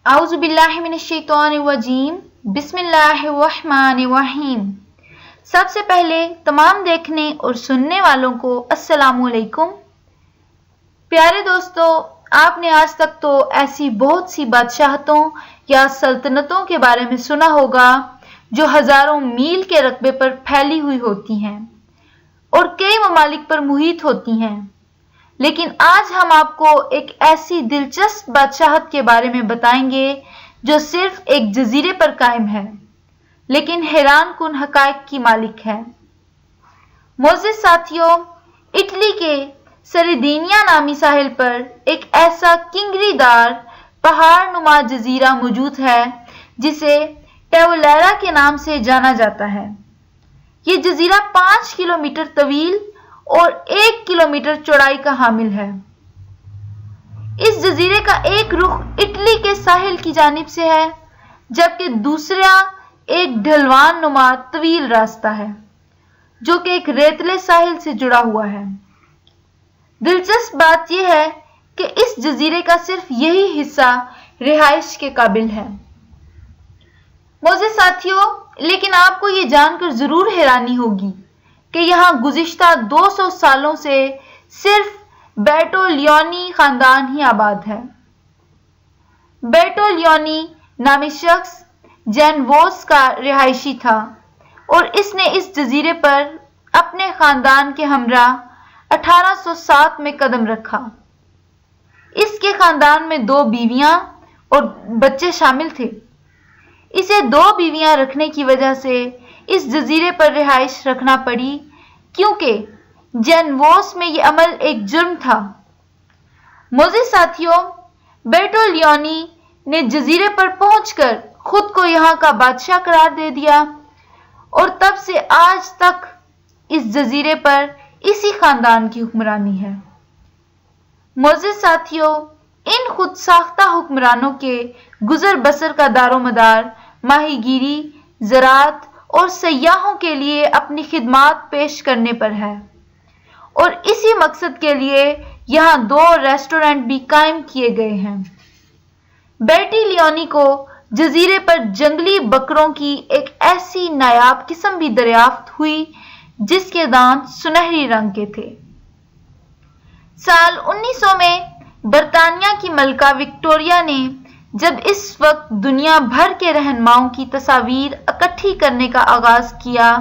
आऊज़ु बिल्लाहि मिनश्शैतानिर्रजीम बिस्मिल्लाहिर्रहमानिर्रहीम। सबसे पहले तमाम देखने और सुनने वालों को अस्सलामु अलैकुम। प्यारे दोस्तों, आपने आज तक तो ऐसी बहुत सी बादशाहतों या सल्तनतों के बारे में सुना होगा जो हजारों मील के रकबे पर फैली हुई होती हैं और कई ममालिक पर मुहित होती हैं, लेकिन आज हम आपको एक ऐसी दिलचस्प बादशाहत के बारे में बताएंगे जो सिर्फ एक जजीरे पर कायम है, लेकिन हैरान कुन हकायक की मालिक है। मोअज़्ज़िज़ साथियों, इटली के सरदिनिया नामी साहिल पर एक ऐसा किंगरीदार पहाड़ नुमा जजीरा मौजूद है जिसे टेवोलेरा के नाम से जाना जाता है। ये जजीरा 5 किलोमीटर तवील और 1 किलोमीटर चौड़ाई का हामिल है। इस जजीरे का एक रुख इटली के साहिल की जानिब से है, जबकि दूसरा एक ढलवान नुमा तवील रास्ता है जो कि एक रेतले साहिल से जुड़ा हुआ है। दिलचस्प बात यह है कि इस जजीरे का सिर्फ यही हिस्सा रिहाइश के काबिल है। मोअज़्ज़िज़ साथियों, लेकिन आपको ये जानकर जरूर हैरानी होगी कि यहाँ गुज़िश्ता 200 सालों से सिर्फ बेर्टोलियोनी खानदान ही आबाद है। बेर्टोलियोनी नामी शख्स जेनवोस का रिहायशी था और इसने इस जजीरे पर अपने खानदान के हमरा 1807 में कदम रखा। इसके खानदान में 2 बीवियां और बच्चे शामिल थे। इसे 2 बीवियां रखने की वजह से इस जजीरे पर रिहाइश रखना पड़ी, क्योंकि जेनवोस में यह अमल एक जुर्म था। मोअज़्ज़िज़ साथियों, बेर्टोलियोनी ने जजीरे पर पहुंचकर खुद को यहाँ का बादशाह करार दे दिया और तब से आज तक इस जजीरे पर इसी खानदान की हुक्मरानी है। मोअज़्ज़िज़ साथियों, इन खुद साख्ता हुक्मरानों के गुजर बसर का दारोमदार माहीगीरी, ज़राअत और सयाहों के लिए अपनी खिदमात पेश करने पर है और इसी मकसद के लिए यहाँ 2 रेस्टोरेंट भी कायम किए गए हैं। बेर्टोलियोनी को जजीरे पर जंगली बकरों की एक ऐसी नायाब किस्म भी दरियाफ्त हुई जिसके दांत सुनहरी रंग के थे। साल 1900 में बरतानिया की मलका विक्टोरिया ने जब इस वक्त दुनिया भर के रहनुमाओं की तस्वीर इकट्ठी करने का आगाज किया,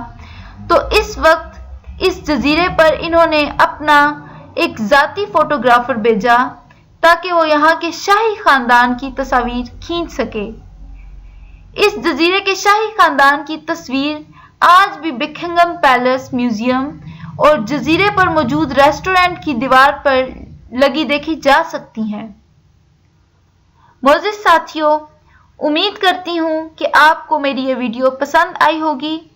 तो इस वक्त इस जजीरे पर इन्होंने अपना एक जाती फोटोग्राफर भेजा ताकि वो यहाँ के शाही खानदान की तस्वीर खींच सके। इस जजीरे के शाही खानदान की तस्वीर आज भी बकिंघम पैलेस म्यूजियम और जजीरे पर मौजूद रेस्टोरेंट की दीवार पर लगी देखी जा सकती हैं। मोअज़्ज़िज़ साथियों, उम्मीद करती हूँ कि आपको मेरी ये वीडियो पसंद आई होगी।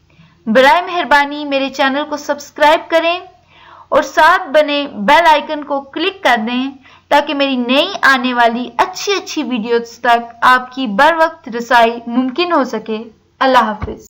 बराए मेहरबानी मेरे चैनल को सब्सक्राइब करें और साथ बने बेल आइकन को क्लिक कर दें ताकि मेरी नई आने वाली अच्छी वीडियोस तक आपकी बर वक्त रसाई मुमकिन हो सके। अल्लाह हाफिज।